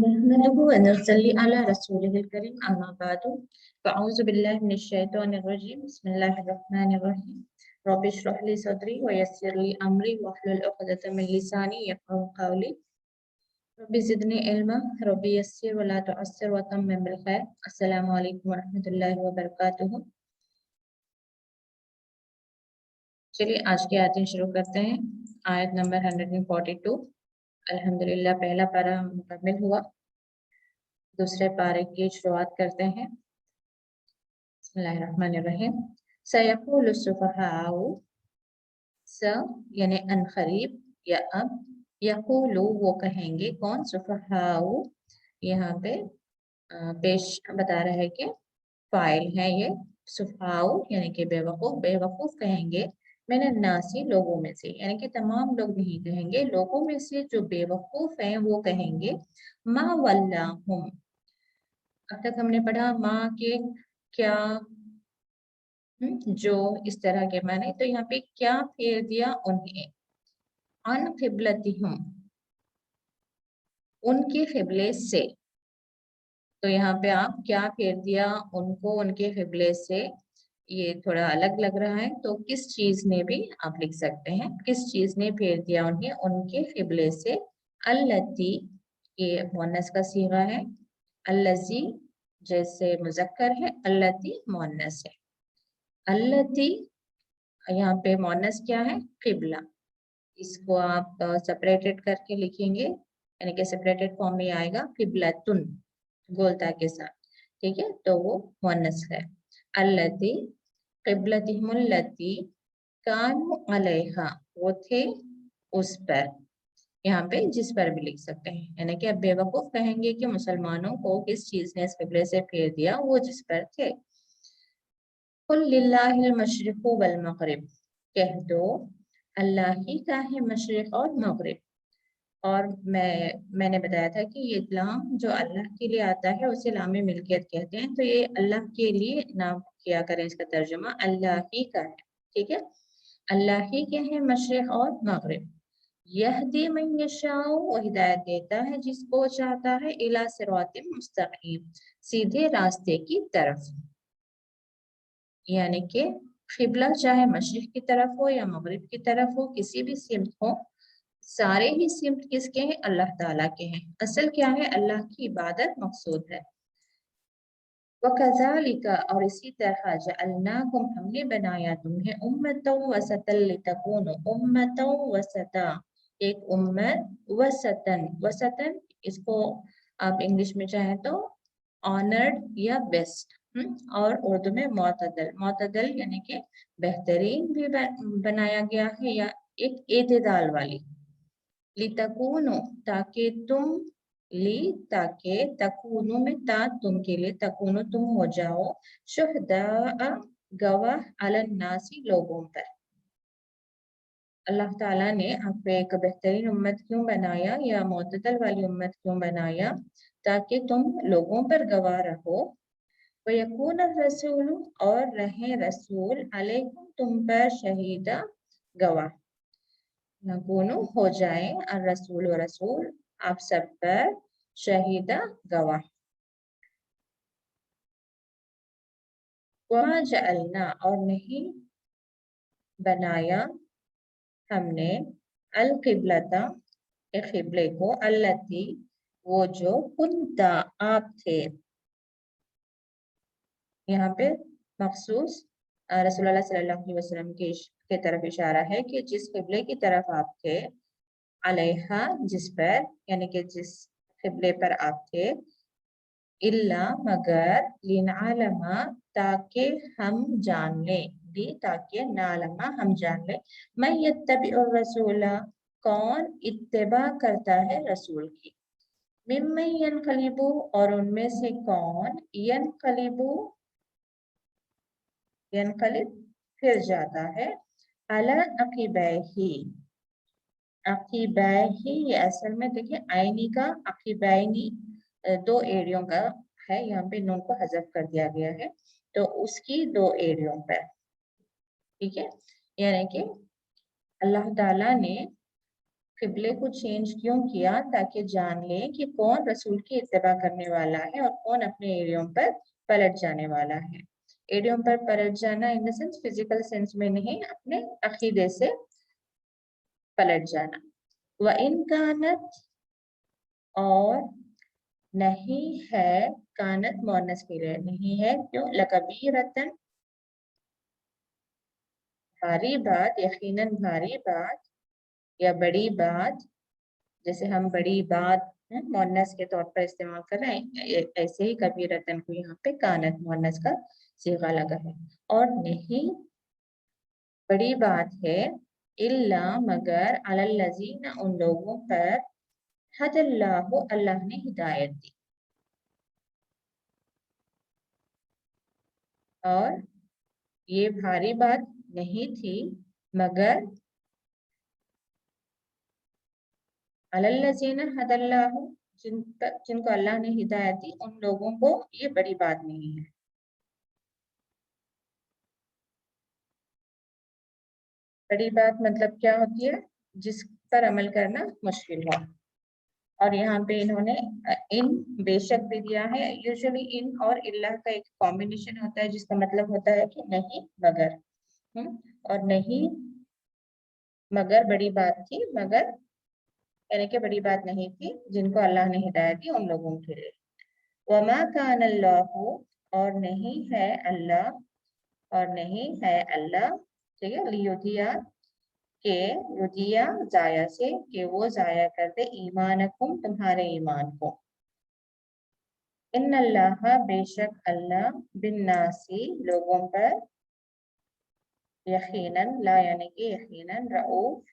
नहमदुहु व नसल्ली अला रसूलिहिल करीम अम्मा बादु फ़अऊज़ु बिल्लाहि मिनश शैतानिर रजीम बिस्मिल्लाहिर रहमानिर रहीम रब्बि इश्रह ली सदरी व यस्सिर ली अमरी वहलुल उक़दतम मिन लिसानी यफ़क़हू क़ौली रब्बि ज़िदनी इल्मा रब्बि यस्सिर व ला तुअस्सिर व तम्मिम बिल खैर। अस्सलामु अलैकुम व रहमतुल्लाहि व बरकातुहू। चलिए आज की आयतें शुरू करते हैं। आयत नंबर 142। अल्हम्दुलिल्लाह पहला पारा मुकम्मल हुआ। दूसरे पारे की शुरुआत करते हैं। बिस्मिल्लाहिर्रहमानिर्रहीम। सयक़ूलु सुफ़हाउ, स यानी अनक़रीब या अब, यक़ूलु वो कहेंगे, कौन? सुफ़हाउ यहाँ पे पेश बता रहा है कि फाइल है ये। सुफ़हाउ यानी कि बेवकूफ़, बेवकूफ़ कहेंगे मैंने नासी लोगों में से, यानी कि तमाम लोग नहीं कहेंगे, लोगों में से जो बेवकूफ़ हैं वो कहेंगे मा वल्लाहुम। अब तक हमने पढ़ा माँ के क्या, जो इस तरह के माने, तो यहाँ पे क्या फेर दिया उन्हें, अन क़िबलतिहुम उनके क़िबले से। तो यहाँ पे आप क्या फेर दिया उनको उनके क़िबले से, ये थोड़ा अलग लग रहा है, तो किस चीज ने भी आप लिख सकते हैं, किस चीज ने फेर दिया उन्हें उनके क़िबले से। अल्लती ये मुअन्नस का सीगा है, अल्लज़ी जैसे मुज़क्कर है, अल्लती मुअन्नस है। अल्लती यहाँ पे मुअन्नस क्या है? क़िबला। इसको आप सेपरेटेड करके लिखेंगे, यानी कि सेपरेटेड फॉर्म में आएगा क़िबलतुन गोलता के साथ, ठीक है, तो वो मुअन्नस है। अल्लती क़िबलतिहुमुल्लती कानू अलैहा, वो थे उस पर, यहाँ पे जिस पर भी लिख सकते हैं, यानी कि अब बेवकूफ कहेंगे कि मुसलमानों को किस चीज ने इस क़िबले से फेर दिया, वो जिस पर थे। कुल लिल्लाहिल मशरिक़ु वल मग़रिब, कह दो अल्लाह ही का है मशरिक़ और मग़रिब। और मैंने बताया था कि ये लाम जो अल्लाह के लिए आता है उसे लाम मिल्कियत कहते हैं, तो ये अल्लाह के लिए ना किया करें, इसका तर्जुमा अल्लाह ही का है, ठीक है, अल्लाह ही के हैं मशरिक़ और मग़रिब। यहदी मन यशाउ, वो हिदायत देता है जिसको चाहता है, इला सिरातिम मुस्तक़ीम, सीधे रास्ते की तरफ। यानी कि क़िबला चाहे मशरिक़ की तरफ हो या मग़रिब की तरफ हो, किसी भी सिमत हो, सारे ही सिमत किसके हैं? अल्लाह ताला के हैं। असल क्या है? अल्लाह की इबादत मकसूद है। वकज़ालिका, और इसी तरह जअलनाकुम, हमने बनाया तुम्हें, उम्मतन वसतन लितकूनु, उम्मतन वसता, एक उम्मत, वसतन, वसतन इसको आप इंग्लिश में चाहें तो ऑनर्ड या बेस्ट, और उर्दू में मोतदल, मोतदल यानी कि बेहतरीन भी बनाया गया है, या एक एतदाल वाली। लितकूनु ताकि तुम, ली ताकि, तकूनु में ता तुम के लिए, तकूनु तुम हो जाओ, शुहदा गवाह, अलन नासी लोगों पर। अल्लाह ताला ने आपको एक बेहतरीन उम्मत क्यों बनाया या मोतदल वाली उम्मत क्यों बनाया? ताकि तुम लोगों पर गवाह रहो। वयकून रसूल, और रहे रसूल, अलैकुम तुम पर, शहीदा गवाह, नकूनु हो जाए, और रसूल व रसूल आप सब पर, शहीदा गवाह। वमा जअलना, और नहीं बनाया हमने, अल क़िबलता क़िबले को, अल्लती वो जो, कुंता आप थे, यहाँ पे मखसूस रसूलुल्लाह सल्लल्लाहु अलैहि वसल्लम के तरफ इशारा है कि जिस क़िबले की तरफ आप थे, अलैहा जिस पर, यानी कि जिस क़िबले पर आप थे, इल्ला मगर, लिनअलमा ताकि हम जान ले, ली ताकि, नालमा हम जान ले, मैं यत्तबिउर रसूला कौन इत्तिबा करता है रसूल की, मिम्मन यनक़लिबु और उनमें से कौन, यनक़लिबु यनक़लिब फिर जाता है, अला अक़िबैही, अक़िबैही ये असल में देखिए आईनी का अक़िबैनी दो एड़ियों का है, यहाँ पे नून को हज़फ कर दिया गया है, तो उसकी दो एड़ियों पर, ठीक है, यानी कि अल्लाह ताला ने किबले को चेंज क्यों किया? ताकि जान लें कि कौन रसूल की इत्तिबा करने वाला है और कौन अपने एडियम पर पलट जाने वाला है। एडियम पर पलट जाना in the sense physical sense में नहीं, अपने अकीदे से पलट जाना। व इन कानत, और नहीं है, कानत मुअन्नस के लिए नहीं है, क्यों? लकबीरतन, भारी बात, यकीनन भारी बात या बड़ी बात। जैसे हम बड़ी बात मुअन्नस के तौर पर इस्तेमाल कर रहे हैं, ऐसे ही कबीरतन को यहाँ पे कानत मुअन्नस का सीगा लगा है। और नहीं बड़ी बात है, इल्ला मगर, अलल्लज़ीना उन लोगों पर, हदल्लाहु अल्लाह ने हिदायत दी। और ये भारी बात नहीं थी मगर अलल्लज़ीना हदल्लाहु, जिनको अल्लाह ने हिदायत दी, उन लोगों को ये बड़ी बात नहीं है। बड़ी बात मतलब क्या होती है? जिस पर अमल करना मुश्किल हो। और यहाँ पे इन्होंने इन बेशक भी दिया है। यूजुअली इन और इल्लाह का एक कॉम्बिनेशन होता है जिसका मतलब होता है कि नहीं मगर। और नहीं मगर बड़ी बात थी, मगर यानी कि बड़ी बात नहीं थी जिनको अल्लाह ने हिदायत दी उन लोगों के लिए। वमा कान अल्लाहु, और नहीं है अल्लाह, और नहीं है अल्लाह, ठीक है, लियुदिया के, युदिया जाया से, कि वो जाया कर दे ईमानकुम, तुम्हारे ईमान को। इन अल्लाह, बेशक अल्लाह, बिन नासी, लोगों पर, यकीनन, ला यानी कि यकीनन, रऊफ,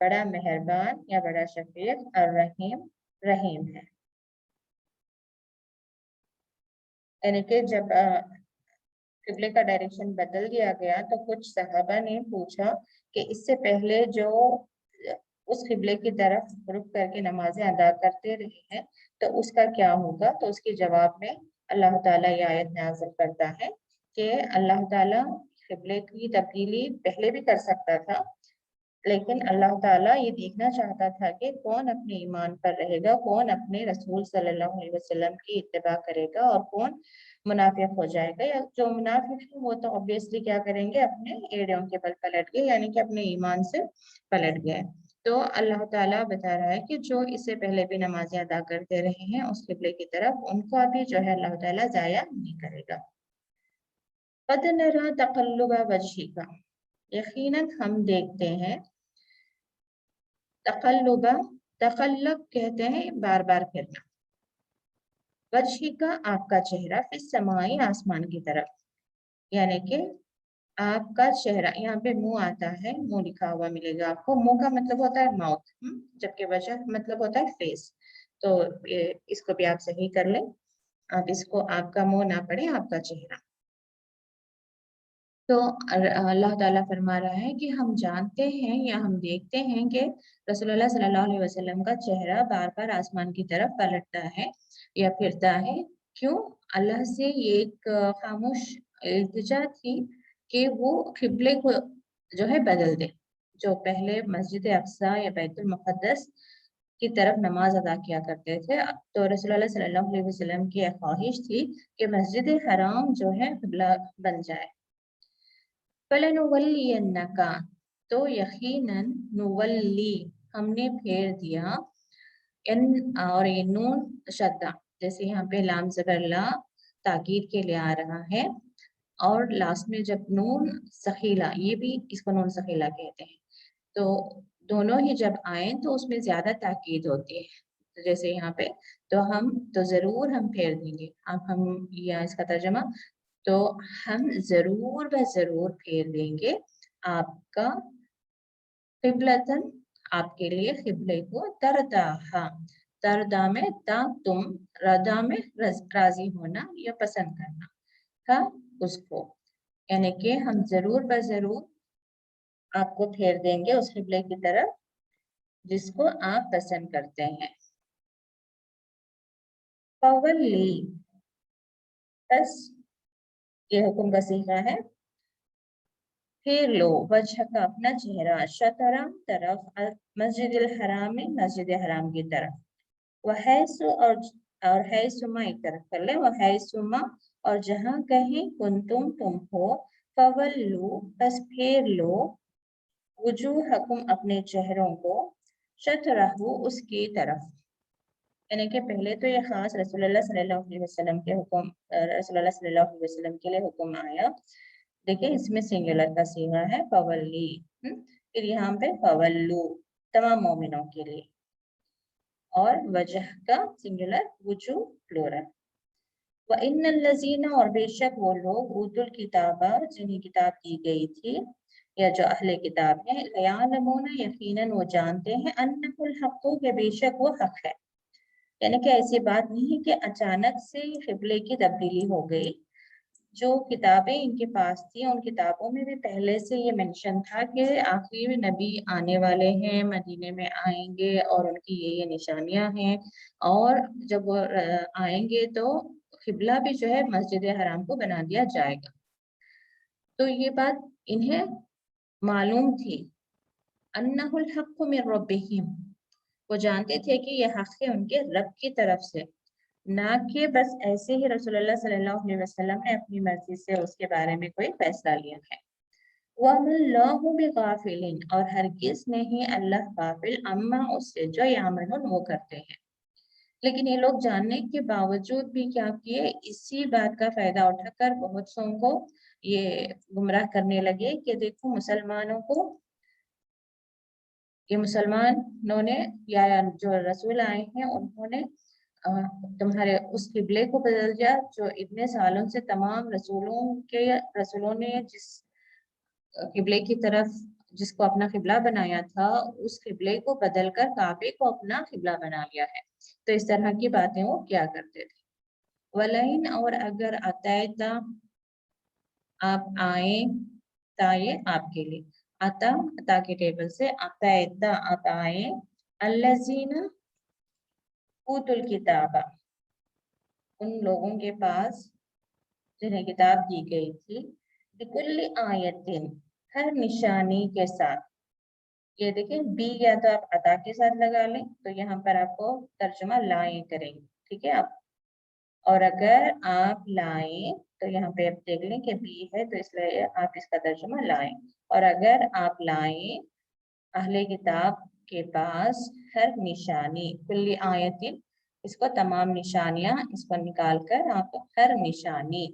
बड़ा मेहरबान या बड़ा शफीक, और रहीम, रहीम है। यानी कि जब किबले का डायरेक्शन बदल दिया गया तो कुछ सहाबा ने पूछा कि इससे पहले जो उस किबले की तरफ रुख करके नमाजें अदा करते रहे हैं तो उसका क्या होगा? तो उसके जवाब में अल्लाह ताला ये आयत नाज़िल करता है कि अल्लाह ताला किबले की तब्दीली पहले भी कर सकता था, लेकिन अल्लाह ताला ये देखना चाहता था कि कौन अपने ईमान पर रहेगा, कौन अपने रसूल सल्लल्लाहु अलैहि वसल्लम की इत्तिबा करेगा और कौन मुनाफिक हो जाएगा। या जो मुनाफिक है वो तो ऑब्वियसली क्या करेंगे, अपने एड़ियों के बल पलट गए, यानी कि अपने ईमान से पलट गए। तो अल्लाह ताला बता रहा है कि जो इससे पहले भी नमाजें अदा करते रहे हैं उस किबले की तरफ, उनको अभी जो है अल्लाह ताला जाया नहीं करेगा। कद नरा तक़ल्लुब वजहिका, यकीनन हम देखते हैं, तक़ल्लुबा, तक़ल्लुब कहते हैं बार बार फिरना, वजहिका आपका चेहरा, फिस समाई आसमान की तरफ, यानी कि आपका चेहरा, यहाँ पे मुंह आता है, मुंह लिखा हुआ मिलेगा आपको। मुंह का मतलब होता है माउथ, जबकि वजह मतलब होता है फेस। तो इसको भी आप सही कर लें, आप इसको आपका मुंह ना पढ़े, आपका चेहरा। तो अल्लाह ताला फरमा रहा है कि हम जानते हैं या हम देखते हैं कि रसूलुल्लाह सल्लल्लाहु अलैहि वसल्लम का चेहरा बार बार आसमान की तरफ पलटता है या फिरता है। क्यों? अल्लाह से ये एक खामोश इल्तिजा थी कि वो किबले को जो है बदल दे। जो पहले मस्जिद अक्सा या बैतुल मुक़द्दस की तरफ नमाज अदा किया करते थे, तो रसूलुल्लाह सल्लल्लाहु अलैहि वसल्लम की एक ख्वाहिश थी कि मस्जिद हराम जो है किबला बन जाए। फलनुवल्लियन्नका, तो यकीनन, नुवल्ली हमने फेर दिया, इन और ये नून शद्दा, जैसे यहाँ पे लाम ज़बर ला ताकीद के लिए आ रहा है, और लास्ट में जब नून सखीला, ये भी इसको नून सखीला कहते हैं, तो दोनों ही जब आए तो उसमें ज्यादा ताकीद होती है। तो जैसे यहाँ पे, तो हम, तो जरूर हम फेर देंगे। अब हम या इसका तर्जमा, तो हम जरूर व जरूर फेर देंगे आपका, किबलतन, आपके लिए किबले को, तरदाहा, तरदा में ता तुम, रदा में राजी होना या पसंद करना था उसको, यानी कि हम जरूर ब जरूर आपको फेर देंगे उस किबले की तरफ जिसको आप पसंद करते हैं। फवल्ली, बस ये हुक्म का सीगा है, फेर लो, वजह का अपना चेहरा, शतरा तरफ, अल मस्जिद हराम में मस्जिद हराम की तरफ, वहैसु और हैसुमा एक तरफ कर ले, वहैसुमा और जहाँ कहीं तुम हो, फवल्लू बस फेर लो, वुजूहकुम अपने चेहरों को, शतरहु उसकी तरफ। यानी कि पहले तो ये खास रसूलुल्लाह सल्लल्लाहु अलैहि वसल्लम के हुक्म, रसूलुल्लाह सल्लल्लाहु अलैहि वसल्लम के लिए हुक्म आया। देखिए इसमें सिंगुलर का सीगा है फवल्ली, फिर यहाँ पे फवल्लू तमाम मोमिनों के लिए, और वजह का सिंगुलर, वुजू प्लूरल। व इन्नल्लज़ीना और बेशक वो लोग उतुल किताबा जिन्हें किताब दी गई थी, या जो अहले किताब है, यअलमूना यकीनन वो जानते हैं, अन्नहुल हक़्क़ु के बेशक वो हक है। यानी कि ऐसी बात नहीं है कि अचानक से क़िबले की तब्दीली हो गई। जो किताबें इनके पास थी उन किताबों में भी पहले से ये मेंशन था कि आखिरी नबी आने वाले हैं, मदीने में आएंगे और उनकी ये निशानियां हैं, और जब वो आएंगे तो क़िबला भी जो है मस्जिद हराम को बना दिया जाएगा। तो ये बात इन्हें मालूम थी। अन्नहुल हक़्क़ु मिन रब्बिहिम, वो जानते थे कि यह हक़ है उनके रब की तरफ से, ना कि बस ऐसे ही रसूलुल्लाह सल्लल्लाहु अलैहि वसल्लम ने अपनी मर्जी से उसके बारे में कोई फैसला लिया है। वमल्लाहु बिगाफिलिन और हरगिज नहीं अल्लाह गाफिल अम्मा उससे जो यामलून वो करते हैं। लेकिन ये लोग जानने के बावजूद भी क्या किए, इसी बात का फायदा उठाकर बहुत सौ को ये गुमराह करने लगे कि देखो मुसलमानों को, ये मुसलमानों ने या जो रसूल आए हैं उन्होंने तुम्हारे उस किबले को बदल दिया जो इतने सालों से तमाम रसूलों ने जिस किबले की तरफ, जिसको अपना किबला बनाया था, उस किबले को बदलकर काबे को अपना किबला बना लिया है। तो इस तरह की बातें वो क्या करते थे। वलैन और अगर अतैता आप आए, ताये आपके लिए, अता के टेबल से अतैता आप आए, अल्लज़ीना ऊतुल किताबा उन लोगों के पास जिन्हें किताब दी गई थी, बिकुल्ली आयतिन हर निशानी के साथ। ये देखिए बी या तो आप अता के साथ लगा लें तो यहाँ पर आपको तर्जुमा लाए करेंगे, ठीक है आप। और अगर आप लाएं तो यहाँ पे आप देख लें कि बी है तो इसलिए आप इसका तर्जुमा लाएं। और अगर आप लाएं अहले किताब के पास हर निशानी, कुल्ली आयतिन इसको तमाम निशानियां, इसको निकाल कर आप हर निशानी,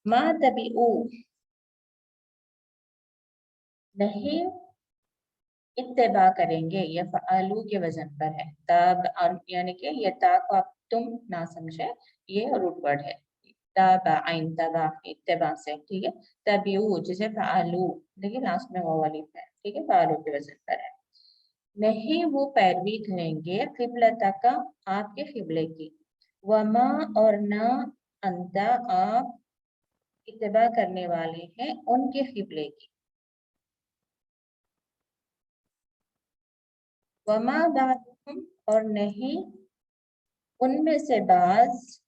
मा तबीऊ नहीं इत्तेबा करेंगे, ये फ़अलू के वजन पर है तब, यानी कि ये ता को आप तुम ना समझे, ये रूट वर्ड है तबा आइन तबा इत्तेबा से, ठीक है। तबीऊ जिसे फ़अलू, देखिए लास्ट में वो वाली है, ठीक है, फ़अलू के वजन पर है। नहीं वो पैरवी करेंगे क़िबलता का आपके क़िबले की, वमा और ना अंता आप इत्तिबा करने वाले हैं उनके क़िबले की, वमा बादुहुम और नहीं उनमें से बाज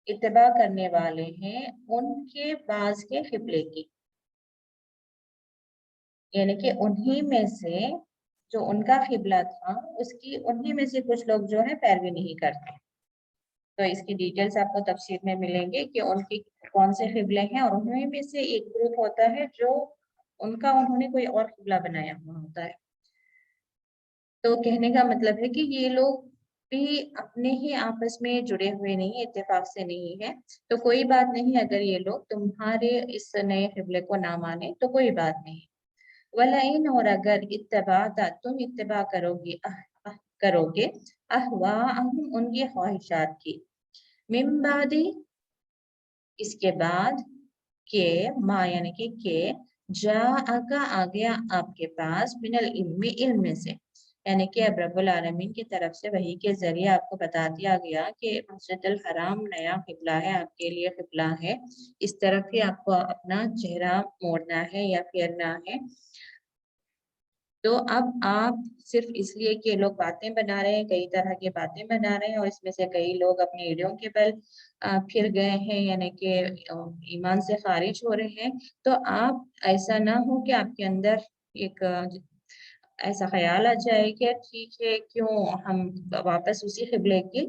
इत्तिबा करने वाले हैं उनके बाज के क़िबले की, यानी कि उन्हीं में से जो उनका क़िबला था उसकी उन्हीं में से कुछ लोग जो है पैरवी नहीं करते। तो इसकी डिटेल्स आपको तफसीर में मिलेंगे कि उनके कौन से क़िबले हैं, और उन्हीं में से एक ग्रुप होता है जो उनका उन्होंने कोई और क़िबला बनाया हुआ होता है। तो कहने का मतलब है कि ये लोग भी अपने ही आपस में जुड़े हुए नहीं, इत्तेफाक से नहीं है। तो कोई बात नहीं अगर ये लोग तुम्हारे इस नए क़िबले को ना माने तो कोई बात नहीं। वलाइन और अगर इत्तबाता तुम इत्तिबा करोगे अहवाअहुम उनकी ख्वाहिशात की, मिन बादी इसके बाद के, मा यानी कि जा आका आ गया आपके पास मिनल इल्मी इल्म से, यानी कि अब रब्बुल आलमीन की तरफ से वही के जरिए आपको बता दिया गया कि मस्जिदुल हराम नया क़िबला है, आपके लिए क़िबला है, इस तरफ ही आपको अपना चेहरा मोड़ना है या फेरना है। तो अब आप सिर्फ इसलिए कि लोग बातें बना रहे हैं, कई तरह की बातें बना रहे हैं और इसमें से कई लोग अपने एड़ियों के बल फिर गए हैं, यानी कि ईमान से खारिज हो रहे हैं, तो आप ऐसा ना हो कि आपके अंदर एक ایسا خیال آ جائے کہ ٹھیک ہے کیوں ہم واپس اسی قبلے کی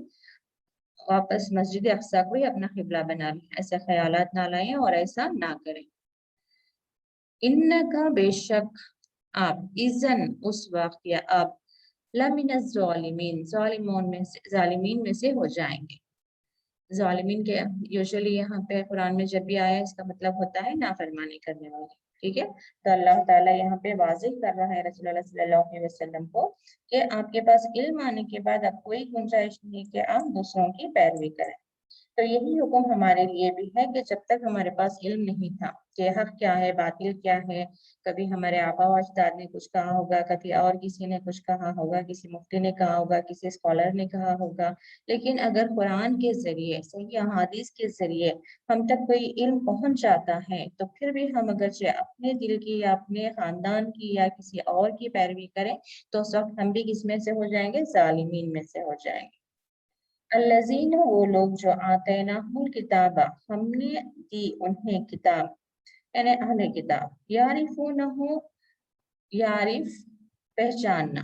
واپس مسجد اقصی کو ہی اپنا قبلہ بنا لیں، ایسے خیالات نہ لائیں اور ایسا نہ کریں۔ انکا بے شک آپ، اذن اس وقت یا آپ، لمن الظالمین ظالمین میں سے ہو جائیں گے۔ ظالمین کے یوزلی یہاں پہ قرآن میں جب بھی آیا اس کا مطلب ہوتا ہے نافرمانی کرنے والے، ٹھیک ہے۔ تو اللہ تعالیٰ یہاں پہ واضح کر رہا ہے رسول اللہ صلی اللہ علیہ وسلم کو کہ آپ کے پاس علم آنے کے بعد اب کوئی گنجائش نہیں کہ آپ دوسروں کی پیروی کریں۔ تو یہی حکم ہمارے لیے بھی ہے کہ جب تک ہمارے پاس علم نہیں تھا کہ حق کیا ہے باطل کیا ہے، کبھی ہمارے آبا و اجداد نے کچھ کہا ہوگا، کبھی اور کسی نے کچھ کہا ہوگا، کسی مفتی نے کہا ہوگا، کسی اسکالر نے کہا ہوگا، لیکن اگر قرآن کے ذریعے صحیح احادیث کے ذریعے ہم تک کوئی علم پہنچ جاتا ہے تو پھر بھی ہم اگرچہ اپنے دل کی یا اپنے خاندان کی یا کسی اور کی پیروی کریں تو اس وقت ہم بھی کس میں سے ہو جائیں گے؟ ظالمین میں سے ہو جائیں گے۔ الذین وہ لوگ جو آتیناہم الکتاب ہم نے دی انہیں کتاب، یعنی اہل کتاب، یعرفونہ یعرف پہچاننا،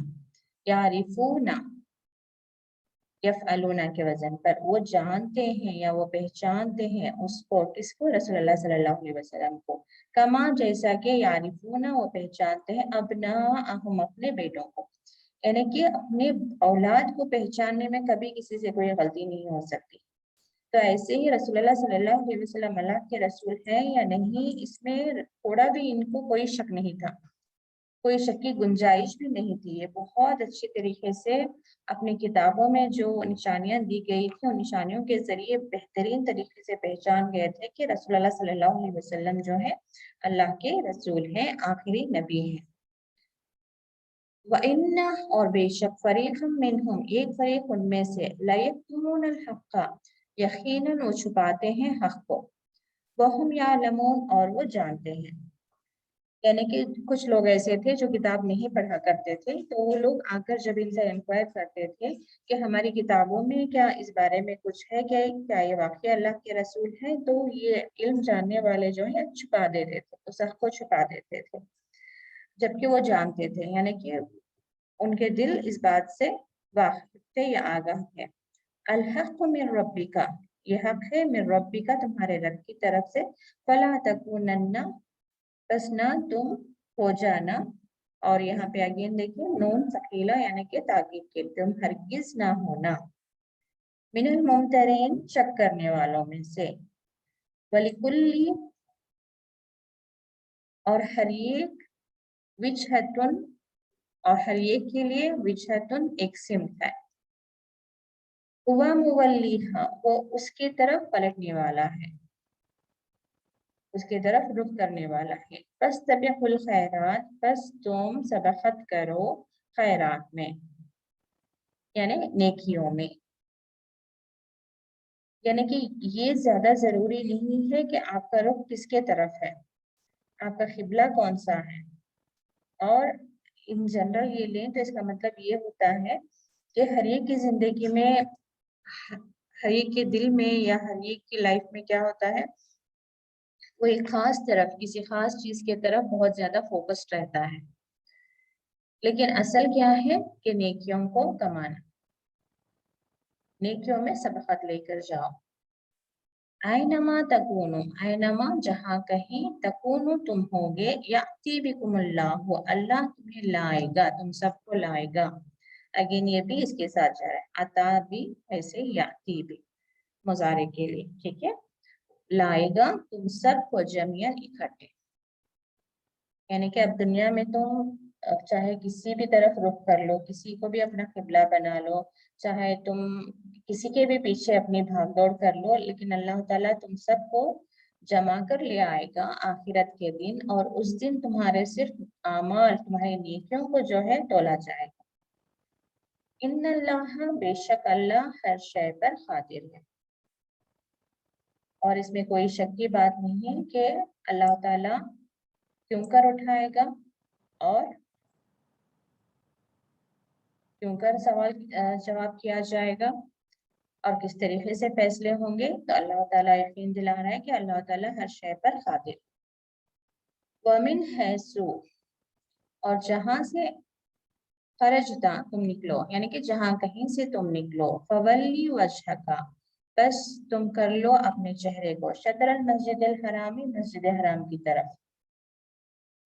یعرفونا یفعلون کے وزن پر، وہ جانتے ہیں یا وہ پہچانتے ہیں اس کو، کس کو؟ رسول اللہ صلی اللہ علیہ وسلم کو، کما جیسا کہ یعرفون وہ پہچانتے ہیں ابناءہم اپنے بیٹوں کو، یعنی کہ اپنے اولاد کو پہچاننے میں کبھی کسی سے کوئی غلطی نہیں ہو سکتی۔ تو ایسے ہی رسول اللہ صلی اللہ علیہ وسلم اللہ کے رسول ہیں یا نہیں، اس میں تھوڑا بھی ان کو کوئی شک نہیں تھا، کوئی شک کی گنجائش بھی نہیں تھی۔ یہ بہت اچھے طریقے سے اپنی کتابوں میں جو نشانیاں دی گئی تھی ان نشانیوں کے ذریعے بہترین طریقے سے پہچان گئے تھے کہ رسول اللہ صلی اللہ علیہ وسلم جو ہے اللہ کے رسول ہیں، آخری نبی ہیں۔ وَإِنَّ اور بے شک فریق منہم ایک فریق ان میں سے لَيَكْتُمُونَ الْحَقَّ یقیناً وہ چھپاتے ہیں حق کو، وَهُمْ يَعْلَمُونَ اور وہ جانتے ہیں۔ یعنی کہ کچھ لوگ ایسے تھے جو کتاب نہیں پڑھا کرتے تھے تو وہ لوگ آ کر جب ان سے انکوائر کرتے تھے کہ ہماری کتابوں میں کیا اس بارے میں کچھ ہے کہ کیا یہ واقعی اللہ کے رسول ہیں، تو یہ علم جاننے والے جو ہیں چھپا دیتے تھے، اس حق کو چھپا دیتے تھے جبکہ وہ جانتے تھے، یعنی کہ ان کے دل اس بات سے واقف تھے یا آگاہ ہے۔ الحق من ربک یہ حق ہے، من ربک تمہارے رب کی طرف سے، فلا تکونن بس نہ تم ہو جانا، اور یہاں پہ اگین دیکھیں نون ثقیلہ یعنی کہ تاکید کے، تم ہرگز نہ ہونا، من الممترین شک کرنے والوں میں سے، وَلِكُلِّ اور ہر ایک، وجہتن اور ہر ایک کے لیے، وجہتن ایک سمت ہے، ہوا مولیہا وہ اس کی طرف پلٹنے والا ہے، اس کی طرف رخ کرنے والا ہے۔ بس تبیح الخیرات بس تم سبقت کرو خیرات میں، یعنی نیکیوں میں، یعنی کہ یہ زیادہ ضروری نہیں ہے کہ آپ کا رخ کس کے طرف ہے، آپ کا قبلہ کون سا ہے، اور ان جنرل یہ لیں تو اس کا مطلب یہ ہوتا ہے کہ ہر ایک کی زندگی میں، ہر ایک کے دل میں یا ہر ایک کی لائف میں کیا ہوتا ہے، وہ ایک خاص طرف کسی خاص چیز کے طرف بہت زیادہ فوکسڈ رہتا ہے، لیکن اصل کیا ہے کہ نیکیوں کو کمانا، نیکیوں میں سبقت لے کر جاؤ۔ اینما تکونو اینما جہاں کہیں، تکونو تم ہوگے، یاتی بکم اللہ اللہ تمہیں لائے گا، تم سب کو لائے گا، اگین یہ بھی اس کے ساتھ جا رہا ہے، عطا بھی ایسے یاتی بھی مضارع کے لیے، ٹھیک ہے، لائے گا تم سب کو جميعاً اکٹھے، یعنی کہ اب دنیا میں تم چاہے کسی بھی طرف رخ کر لو، کسی کو بھی اپنا قبلہ بنا لو، چاہے تم کسی کے بھی پیچھے اپنی بھاگ دوڑ کر لو، لیکن اللہ تعالیٰ تم سب کو جمع کر لے آئے گا آخرت کے دن، اور اس دن تمہارے صرف اعمال، تمہاری نیکیوں کو جو ہے تولا جائے گا۔ ان اللہ بے شک اللہ ہر شے پر قادر ہے، اور اس میں کوئی شک کی بات نہیں کہ اللہ تعالیٰ کیوں کر اٹھائے گا اور کیوں کر سوال جواب کیا جائے گا اور کس طریقے سے فیصلے ہوں گے، تو اللہ تعالیٰ یقین دلا رہا ہے کہ اللہ تعالیٰ ہر شے پر قادر۔ وَمِنْ حَیْثُ اور جہاں سے खरजता तुम निकलो, यानी कि जहाँ कहीं से तुम निकलो, फवल्ली वजहका बस तुम कर लो अपने चेहरे को, शतरल मस्जिद हरामी मस्जिद हराम की तरफ।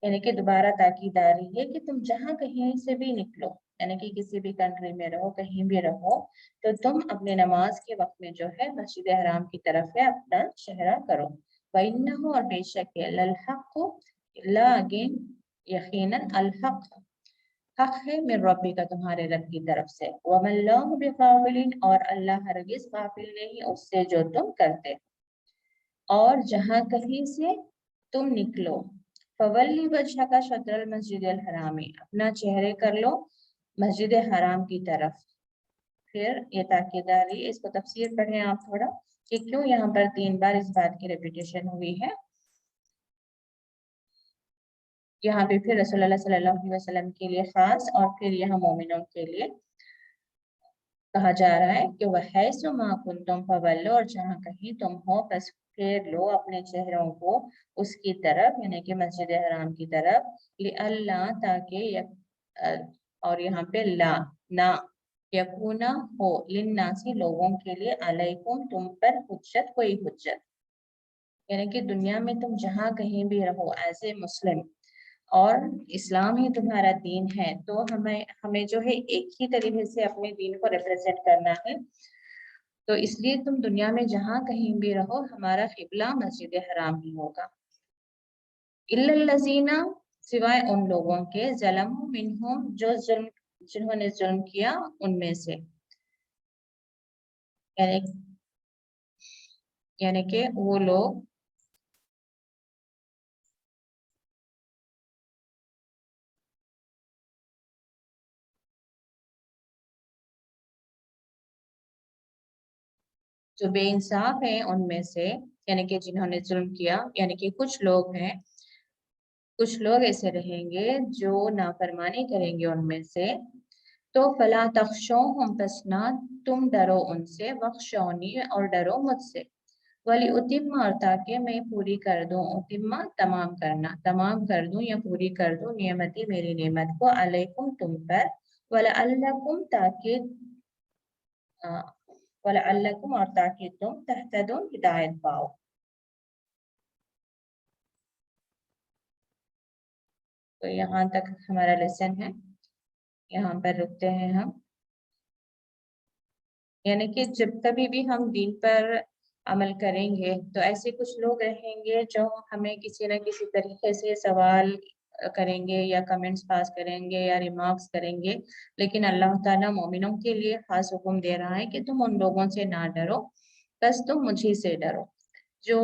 यानी कि दोबारा ताकीद आ रही है कि तुम जहाँ कहीं से भी निकलो, यानी कि किसी भी कंट्री में रहो, कहीं भी रहो, तो तुम अपने नमाज के वक्त में जो है मस्जिद हराम की तरफ है अपना चेहरा करो। वइन्नहु और बेशक है, ललहक़ ला अगेन यकीनन, अलहक हक है मेरे रब्बी का तुम्हारे रब की तरफ से, वमल्लाहु बिगाफिलिन और अल्लाह हरगिज गाफिल नहीं उससे जो तुम करते हो। और जहाँ कहीं से तुम निकलो, फवल्ली वजह का शतरल मस्जिद अल हरामी अपना चेहरे कर लो मस्जिद हराम की तरफ। फिर ये ताकीदारी, इसको तफसीर पढ़ें आप थोड़ा कि क्यों यहाँ पर 3 बार इस बात की रेपिटेशन हुई है। यहाँ पे फिर रसूलुल्लाह सल्लल्लाहु अलैहि वसल्लम के लिए खास और फिर यहाँ मोमिनों के लिए कहा जा रहा है कि वह है सो मा कुंतुम फवल्लो, और जहाँ कहीं तुम हो बस फेर लो अपने चेहरों को उसकी तरफ, यानी कि मस्जिद हराम की तरफ। अल्लाह ताकि और यहाँ पे ला ना यकूना हो लिन्नासी लोगों के लिए, अलैकुम तुम पर हुज्जत कोई हुज्जत, यानी कि दुनिया में तुम जहाँ कहीं भी रहो एज ए मुस्लिम और इस्लाम ही तुम्हारा दीन है, तो हमें हमें जो है एक ही तरीके से अपने दीन को रिप्रेजेंट करना है। तो इसलिए तुम दुनिया में जहाँ कहीं भी रहो हमारा किबला मस्जिद हराम ही होगा। इल्लल्लज़ीना सिवाय उन लोगों के, ज़लमु मिनहुम जो जुल्म जिन्होंने जुल्म किया उनमें से, यानी यानी कि वो लोग जो बेइंसाफ हैं उनमें से, यानी कि जिन्होंने जुल्म किया, यानी कि कुछ लोग हैं, कुछ लोग ऐसे रहेंगे जो नाफरमानी करेंगे उनमें से। तो फला तख्शौहुम तसना तुम डरो उनसे, वख्शौनी और डरो मुझसे, वली उतिम्मा और ताकि मैं पूरी कर दूं, उतिम्मा तमाम करना, तमाम कर दूं या पूरी कर दूं, नियमती मेरी नेमत को, अलैकुम तुम पर, वला अल्लकुम ताकि वला अल्लकुम और ताकि तुम तहतदुन हिदायत पाओ। तो यहाँ तक हमारा लेसन है, यहाँ पर रुकते हैं हम। यानी कि जब कभी भी हम दीन पर अमल करेंगे तो ऐसे कुछ लोग रहेंगे जो हमें किसी न किसी तरीके से सवाल करेंगे या कमेंट्स पास करेंगे या रिमार्क्स करेंगे, लेकिन अल्लाह ताला मोमिनों के लिए खास हुक्म दे रहा है कि तुम उन लोगों से ना डरो, बस तुम मुझी से डरो। जो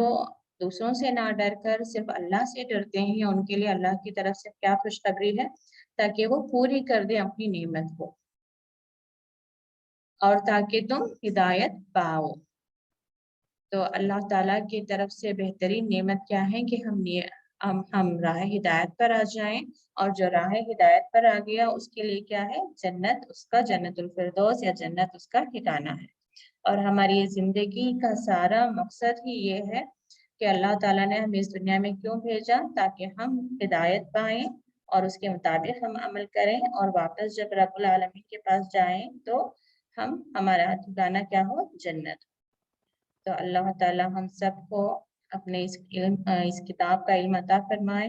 दूसरों से ना डर कर सिर्फ अल्लाह से डरते हैं, उनके लिए अल्लाह की तरफ से क्या खुशखबरी है, ताकि वो पूरी कर दे अपनी नेमत को और ताकि तुम हिदायत पाओ। तो अल्लाह ताला की तरफ से बेहतरीन नेमत क्या है कि हम राह हिदायत पर आ जाएं, और जो राह हिदायत पर आ गया उसके लिए क्या है, जन्नत, उसका जन्नतुल फिरदौस या जन्नत उसका ठिकाना है। और हमारी ये जिंदगी का सारा मकसद ही ये है कि अल्लाह ताला ने हमें इस दुनिया में क्यों भेजा, ताकि हम हिदायत पाएं और उसके मुताबिक हम अमल करें, और वापस जब रब्बुल आलमीन के पास जाएं तो हमारा ठिकाना क्या हो, जन्नत। तो अल्लाह ताला हम सबको अपने इस किताब का इल्म अता फरमाए,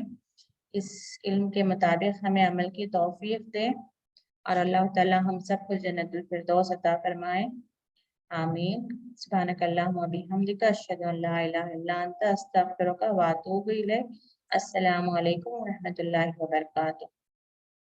इस इल्म के मुताबिक हमें अमल की तौफीक दे, और अल्लाह ताला हम सबको जन्नतुल फिरदौस अता फरमाए। आमीन। सुब्हानकल्लाहुम्मा व बिहम्दिका अशहदु अन ला इलाहा इल्ला अंता अस्तगफिरुका व अतूबु इलैक। अस्सलामु अलैकुम व रहमतुल्लाहि व बरकातुहू।